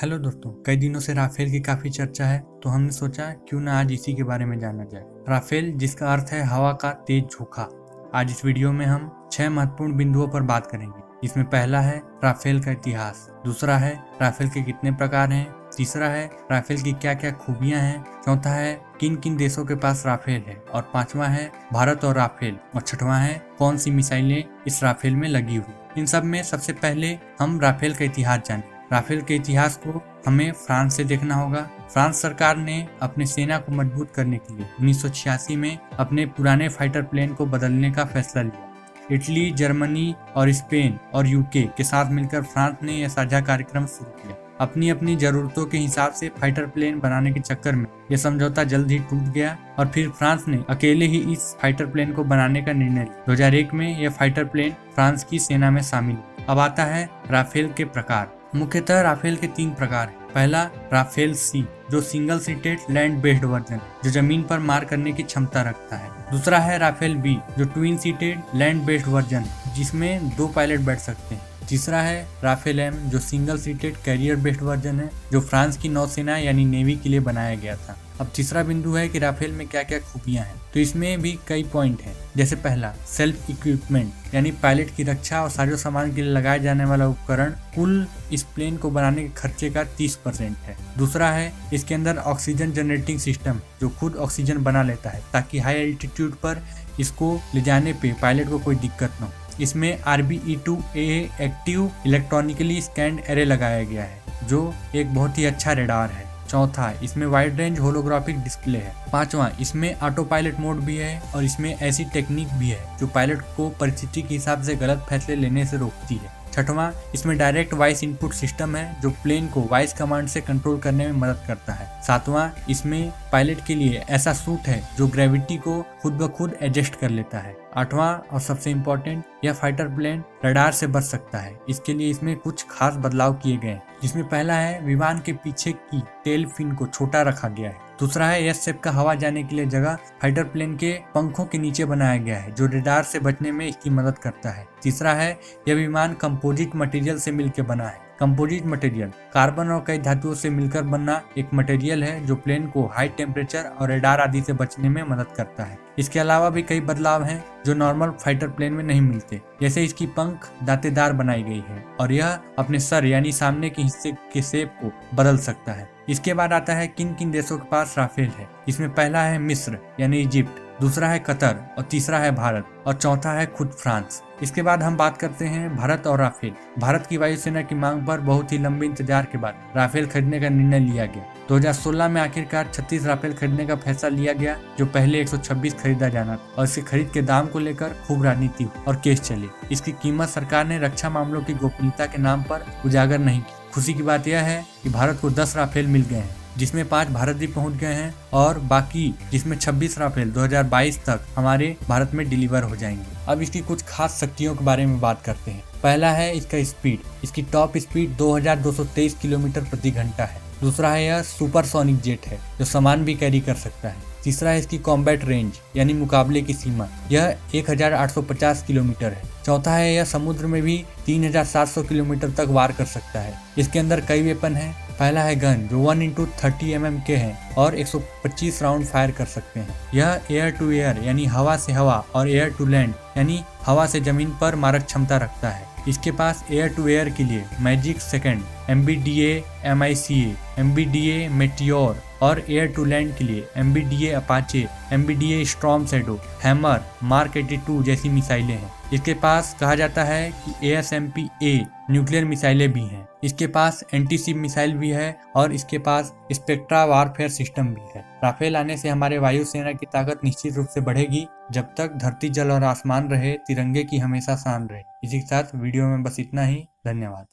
Hello दोस्तों, कई दिनों से राफेल की काफी चर्चा है, तो हमने सोचा क्यों ना आज इसी के बारे में जाना जाए। राफेल, जिसका अर्थ है हवा का तेज झोंका। आज इस वीडियो में हम 6 महत्वपूर्ण बिंदुओं पर बात करेंगे। इसमें पहला है राफेल का इतिहास, दूसरा है राफेल के कितने प्रकार हैं, तीसरा है राफेल की क्या क्या खूबियां हैं, चौथा है किन किन देशों के पास राफेल है, और पांचवा है भारत और राफेल, और छठवां है कौन सी मिसाइलें इस राफेल में लगी हुई। इन सब में सबसे पहले हम राफेल का इतिहास जानें। राफेल के इतिहास को हमें फ्रांस से देखना होगा। फ्रांस सरकार ने अपने सेना को मजबूत करने के लिए 1986 में अपने पुराने फाइटर प्लेन को बदलने का फैसला लिया। इटली, जर्मनी और स्पेन और यूके के साथ मिलकर फ्रांस ने यह साझा कार्यक्रम शुरू किया। अपनी अपनी जरूरतों के हिसाब से फाइटर प्लेन बनाने के चक्कर में यह समझौता जल्द ही टूट गया और फिर फ्रांस ने अकेले ही इस फाइटर प्लेन को बनाने का निर्णय लिया। 2001 में यह फाइटर प्लेन फ्रांस की सेना में शामिल हुआ। अब आता है राफेल के प्रकार। मुख्यतः राफेल के 3 प्रकार हैं। पहला राफेल सी, जो single seated land based version, जो जमीन पर मार करने की क्षमता रखता है। दूसरा है राफेल बी, जो twin seated land based version, जिसमें 2 पायलट बैठ सकते हैं। तीसरा है राफेल एम, जो single seated career based version है, जो फ्रांस की नौसेना यानी नेवी के लिए बनाया गया था। अब तीसरा बिंदु है कि राफेल में क्या क्या खूबियां हैं। तो इसमें भी कई पॉइंट हैं। जैसे पहला, सेल्फ इक्विपमेंट, यानी पायलट की रक्षा और साजो सामान के लिए लगाए जाने वाला उपकरण कुल इस प्लेन को बनाने के खर्चे का 30% है। दूसरा है इसके अंदर ऑक्सीजन जनरेटिंग सिस्टम, जो खुद ऑक्सीजन बना लेता है ताकि हाई एल्टीट्यूड पर इसको ले जाने पे पायलट को कोई दिक्कत न हो। इसमें RBE-2A active electronically scanned array लगाया गया है, जो एक बहुत ही अच्छा रेडार है। चौथा, इसमें वाइड रेंज होलोग्राफिक डिस्प्ले है। पांचवा, इसमें ऑटो पायलट मोड भी है और इसमें ऐसी टेक्निक भी है जो पायलट को परिस्थिति के हिसाब से गलत फैसले लेने से रोकती है। छठवां, इसमें डायरेक्ट वॉइस इनपुट सिस्टम है जो प्लेन को वॉइस कमांड से कंट्रोल करने में मदद करता है। सातवां, इसमें पायलट के लिए ऐसा सूट है जो ग्रेविटी को खुद ब खुद एडजस्ट कर लेता है। आठवां और सबसे इम्पोर्टेंट, यह फाइटर प्लेन रडार से बच सकता है। इसके लिए इसमें कुछ खास बदलाव किए गए हैं, जिसमें पहला है विमान के पीछे की टेल फिन को छोटा रखा गया है। दूसरा है एस शेप का हवा जाने के लिए जगह फाइटर प्लेन के पंखों के नीचे बनाया गया है, जो रडार से बचने में इसकी मदद करता है। तीसरा है यह विमान कंपोजिट मटेरियल से मिलकर बना है। कंपोजिट मटेरियल कार्बन और कई धातुओं से मिलकर बनना एक मटेरियल है जो प्लेन को हाई टेम्परेचर और रडार आदि से बचने में मदद करता है। इसके अलावा भी कई बदलाव हैं जो नॉर्मल फाइटर प्लेन में नहीं मिलते, जैसे इसकी पंख दांतेदार बनाई गई है और यह अपने सर यानी सामने के हिस्से के शेप को बदल सकता है। इसके बाद आता है किन किन देशों के पास राफेल है। इसमें पहला है मिस्र यानी इजिप्ट, दूसरा है कतर और तीसरा है भारत और चौथा है खुद फ्रांस। इसके बाद हम बात करते हैं भारत और राफेल। भारत की वायुसेना की मांग पर बहुत ही लंबे इंतजार के बाद राफेल खरीदने का निर्णय लिया गया। 2016 में आखिरकार 36 राफेल खरीदने का फैसला लिया गया, जो पहले 126 खरीदा जाना था, और इसके खरीद के दाम को लेकर खूब राजनीति हुई और केस चली। इसकी कीमत सरकार ने रक्षा मामलों की गोपनीयता के नाम पर उजागर नहीं की। खुशी की बात यह है कि भारत को 10 राफेल मिल गए हैं, जिसमें 5 भारत भी पहुंच गए हैं और बाकी जिसमें 26 राफेल 2022 तक हमारे भारत में डिलीवर हो जाएंगे। अब इसकी कुछ खास शक्तियों के बारे में बात करते हैं। पहला है इसका स्पीड। इसकी टॉप स्पीड 2223 किलोमीटर प्रति घंटा है। दूसरा है यह सुपरसोनिक जेट है जो सामान भी कैरी कर सकता है। तीसरा है इसकी कॉम्बैट रेंज यानी मुकाबले की सीमा, यह 1850 किलोमीटर है। चौथा है यह समुद्र में भी 3700 किलोमीटर तक वार कर सकता है। इसके अंदर कई वेपन हैं। पहला है गन, जो 1x30 mm के हैं और 125 राउंड फायर कर सकते हैं। यह एयर टू एयर यानी हवा से हवा और एयर टू लैंड यानी हवा से जमीन पर मारक क्षमता रखता है। इसके पास एयर टू एयर के लिए magic second, MBDA MICA, MBDA meteor और एयर टू लैंड के लिए MBDA Apache, MBDA storm shadow, hammer, mark 82 जैसी मिसाइलें हैं। इसके पास कहा जाता है कि ASMP-A न्यूक्लियर मिसाइलें भी हैं। इसके पास एंटी-शिप मिसाइल भी है और इसके पास स्पेक्ट्रा वारफेयर सिस्टम भी है। राफेल आने से हमारे वायुसेना की ताकत निश्चित रूप से बढ़ेगी। जब तक धरती, जल और आसमान रहे, तिरंगे की हमेशा शान रहे। इसी के साथ वीडियो में बस इतना ही। धन्यवाद।